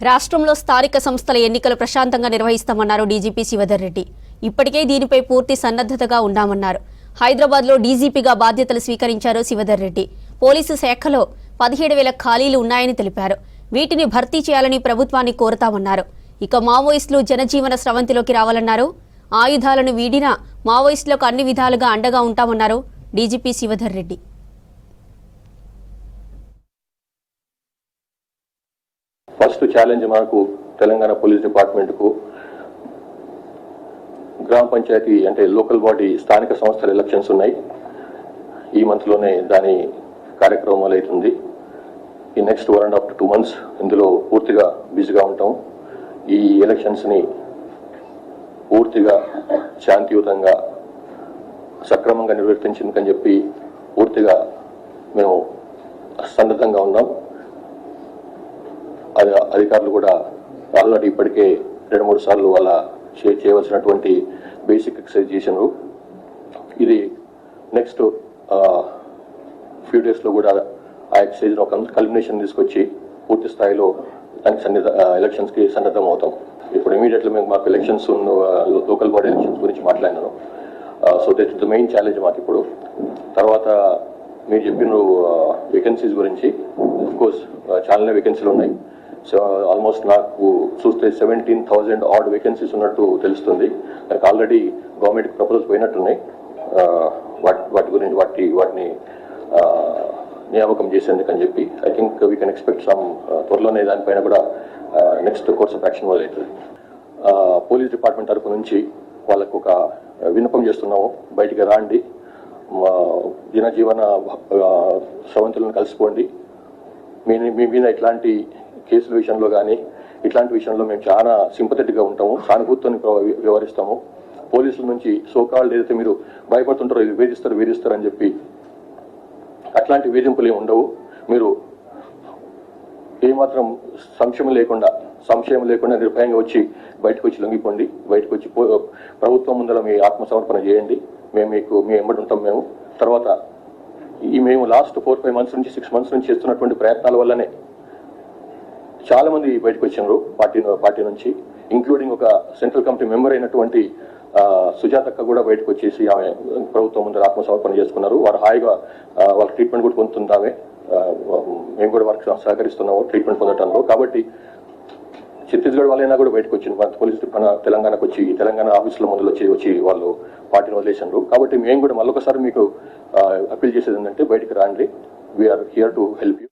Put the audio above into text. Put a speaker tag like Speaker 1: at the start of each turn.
Speaker 1: రాష్ట్రంలో స్థానిక సంస్థల ఎన్నికలు ప్రశాంతంగా నిర్వహిస్తామన్నారు డీజీపీ శివధర్ రెడ్డి. ఇప్పటికే దీనిపై పూర్తి సన్నద్ధతగా ఉన్నామన్నారు. హైదరాబాద్లో డీజీపీగా బాధ్యతలు స్వీకరించారు శివధర్ రెడ్డి. పోలీసు శాఖలో 17,000 ఖాళీలు ఉన్నాయని తెలిపారు. వీటిని భర్తీ చేయాలని ప్రభుత్వాన్ని కోరతామన్నారు. ఇక మావోయిస్టులు జనజీవన స్రవంతిలోకి రావాలన్నారు. ఆయుధాలను వీడిన మావోయిస్టులకు అన్ని విధాలుగా అండగా ఉంటామన్నారు DGP Shivadhar Reddy.
Speaker 2: First challenge మనకు తెలంగాణ పోలీస్ డిపార్ట్మెంట్ కు గ్రామ పంచాయతీ అంటే లోకల్ బాడీ స్థానిక సంస్థల ఎలక్షన్స్ ఉన్నాయి. ఈ మంత్ లోనే దాని కార్యక్రమం అవుతుంది. ఈ నెక్స్ట్ 1.5 to 2 months ఇందులో పూర్తిగా బిజీగా ఉంటాం. ఈ ఎలక్షన్స్ ని పూర్తిగా శాంతియుతంగా సక్రమంగా నిర్వర్తించిందని చెప్పి పూర్తిగా మేము సన్నద్ధంగా ఉన్నాం. అధికారులు కూడా ఆల్రెడీ ఇప్పటికే 2-3 సార్లు వాళ్ళ చేయవలసినటువంటి బేసిక్ ఎక్సర్సైజ్ చేసినారు. ఇది నెక్స్ట్ ఫ్యూ డేస్లో కూడా ఆ ఎక్సర్సైజ్ ఒక కల్మినేషన్ తీసుకొచ్చి పూర్తి స్థాయిలో దానికి ఎలక్షన్స్కి సన్నద్ధం అవుతాం. ఇప్పుడు ఇమీడియట్లీ మేము మాకు ఎలక్షన్స్ లోకల్ బాడీ ఎలక్షన్స్ గురించి మాట్లాడినాను. So that the main challenge మాకు ఇప్పుడు. తర్వాత మీరు చెప్పిన వేకెన్సీస్ గురించి కోర్స్ చాలానే వేకెన్సీలు ఉన్నాయి. సో ఆల్మోస్ట్ నాకు చూస్తే 17,000 ఆడ్ వేకెన్సీస్ ఉన్నట్టు తెలుస్తుంది. నాకు ఆల్రెడీ గవర్నమెంట్కి ప్రపోజల్స్ పోయినట్టున్నాయి. వాటి గురించి వాటిని నియామకం చేసేందుకని చెప్పి I think we can expect some త్వరలోనే దానిపైన కూడా నెక్స్ట్ కోర్స్ ఆఫ్ యాక్షన్ మొదలవుతుంది. పోలీస్ డిపార్ట్మెంట్ తరపు నుంచి వాళ్ళకు ఒక విన్నపం చేస్తున్నాము. బయటికి రాండి, జనజీవన స్రవంతులను కలిసిపోండి. మీ మీద ఇట్లాంటి కేసుల విషయంలో కానీ ఇట్లాంటి విషయంలో మేము చాలా సింపథెటిక్గా ఉంటాము, సానుభూతితో వ్యవహరిస్తాము. పోలీసుల నుంచి సోకాళ్ళు ఏదైతే మీరు భయపడుతుంటారో ఇది వేధిస్తారు అని చెప్పి అట్లాంటి వేధింపులు ఏమి ఉండవు. మీరు ఏమాత్రం సంశయం లేకుండా నిర్భయంగా వచ్చి బయటకు వచ్చి లొంగిపోండి. బయటకు వచ్చి ప్రభుత్వం ముందర మీ ఆత్మసమర్పణ చేయండి. మీ ఎంబడి ఉంటాం. మేము తర్వాత మేము లాస్ట్ 4-5 months నుంచి 6 months నుంచి చేస్తున్నటువంటి ప్రయత్నాల వల్లనే చాలా మంది బయటకు వచ్చినారు పార్టీ నుంచి, ఇంక్లూడింగ్ ఒక సెంట్రల్ కమిటీ మెంబర్ అయినటువంటి సుజాతక్క కూడా బయటకు వచ్చేసి ఆమె ప్రభుత్వం ముందర ఆత్మసమర్పణ చేసుకున్నారు. వారు హాయిగా వాళ్ళ ట్రీట్మెంట్ కూడా పొందుతుంది ఆమె. మేము కూడా వారికి సహకరిస్తున్నాము ట్రీట్మెంట్ పొందడంలో. కాబట్టి ఛత్తీస్గఢ్ వాళ్ళైనా కూడా బయటకు వచ్చింది. మన పోలీసు తెలంగాణకు వచ్చి తెలంగాణ ఆఫీసుల ముందు వచ్చి వాళ్ళు పార్టీని వదిలేసినారు. కాబట్టి మేము కూడా మళ్ళొకసారి మీకు అప్పీల్ చేసేది ఏంటంటే బయటికి రాండి. We're here to help you.